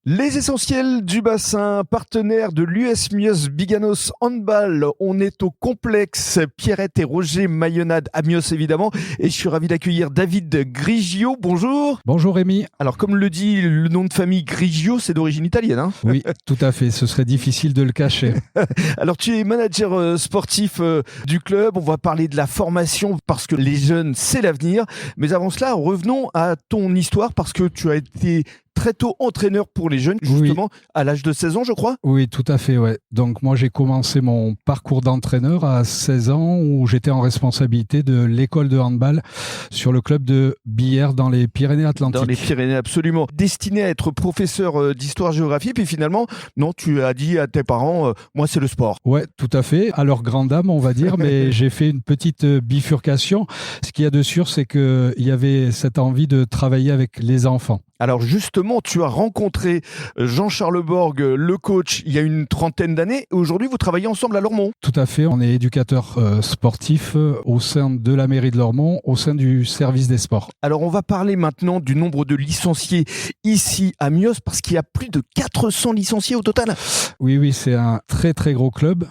Les essentiels du bassin, partenaire de l'US Mios Biganos Handball. On est au complexe Pierrette et Roger Mayonnade à Mios évidemment. Et je suis ravi d'accueillir David Grigio. Bonjour. Bonjour Rémi. Alors comme le dit le nom de famille Grigio, c'est d'origine italienne. Hein. Oui, tout à fait. Ce serait difficile de le cacher. Alors tu es manager sportif du club. On va parler de la formation parce que les jeunes, c'est l'avenir. Mais avant cela, revenons à ton histoire parce que tu as été très tôt entraîneur pour les jeunes, justement, oui. À l'âge de 16 ans, je crois. Oui, tout à fait, ouais. Donc moi, j'ai commencé mon parcours d'entraîneur à 16 ans où j'étais en responsabilité de l'école de handball sur le club de Billère dans les Pyrénées-Atlantiques. Dans les Pyrénées, absolument. Destiné à être professeur d'histoire-géographie, puis finalement, non, tu as dit à tes parents, moi, c'est le sport. Ouais, tout à fait. À leur grande dame, on va dire, mais j'ai fait une petite bifurcation. Ce qu'il y a de sûr, c'est qu'il y avait cette envie de travailler avec les enfants. Alors justement, tu as rencontré Jean-Charles Borg, le coach, il y a une trentaine d'années. Et aujourd'hui, vous travaillez ensemble à Lormont. Tout à fait. On est éducateur sportif au sein de la mairie de Lormont, au sein du service des sports. Alors, on va parler maintenant du nombre de licenciés ici à Mios, parce qu'il y a plus de 400 licenciés au total. Oui, c'est un très très gros club.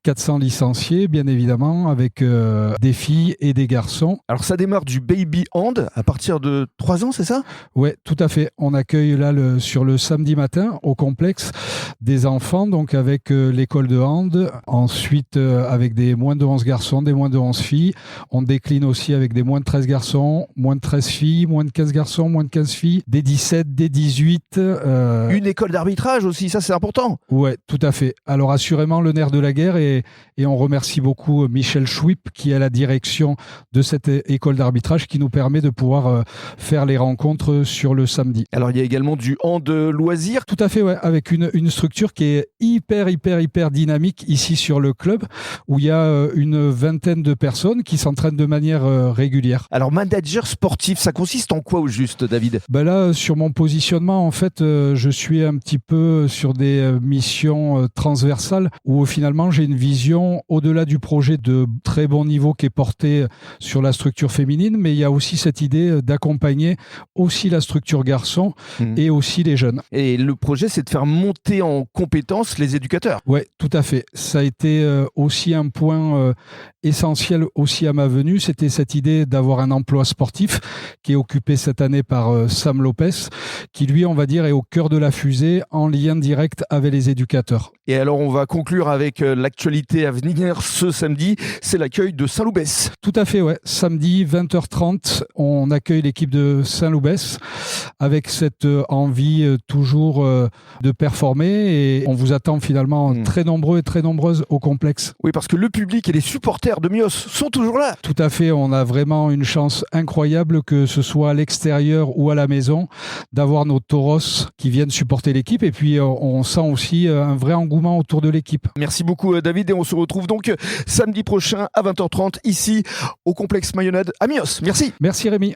400 licenciés, bien évidemment, avec des filles et des garçons. Alors, ça démarre du baby hand à partir de 3 ans, c'est ça ? Oui, tout à fait. On accueille là sur le samedi matin au complexe des enfants, donc avec l'école de hand, ensuite avec des moins de 11 garçons, des moins de 11 filles. On décline aussi avec des moins de 13 garçons, moins de 13 filles, moins de 15 garçons, moins de 15 filles, des 17, des 18. Une école d'arbitrage aussi, ça c'est important. Oui, tout à fait. Alors assurément le nerf de la guerre et on remercie beaucoup Michel Schwip qui est à la direction de cette école d'arbitrage qui nous permet de pouvoir faire les rencontres sur le samedi. Alors il y a également du hand loisir. Tout à fait, ouais, avec une structure qui est hyper dynamique ici sur le club où il y a une vingtaine de personnes qui s'entraînent de manière régulière. Alors manager sportif, ça consiste en quoi au juste, David ? Ben là, sur mon positionnement, en fait, je suis un petit peu sur des missions transversales où finalement j'ai une vision au-delà du projet de très bon niveau qui est porté sur la structure féminine, mais il y a aussi cette idée d'accompagner aussi la structure garçon et aussi les jeunes. Et le projet, c'est de faire monter en compétences les éducateurs. Oui, tout à fait. Ça a été aussi un point essentiel aussi à ma venue. C'était cette idée d'avoir un emploi sportif qui est occupé cette année par Sam Lopez, qui lui, on va dire, est au cœur de la fusée en lien direct avec les éducateurs. Et alors, on va conclure avec l'actualité à venir ce samedi. C'est l'accueil de Saint-Loubès. Tout à fait, ouais. Samedi, 20h30, on accueille l'équipe de Saint-Loubès avec cette envie toujours de performer et on vous attend finalement très nombreux et très nombreuses au complexe. Oui, parce que le public et les supporters de Mios sont toujours là. Tout à fait, on a vraiment une chance incroyable que ce soit à l'extérieur ou à la maison d'avoir nos tauros qui viennent supporter l'équipe et puis on sent aussi un vrai engouement autour de l'équipe. Merci beaucoup David et on se retrouve donc samedi prochain à 20h30 ici au complexe Mayonnade à Mios. Merci. Merci Rémi.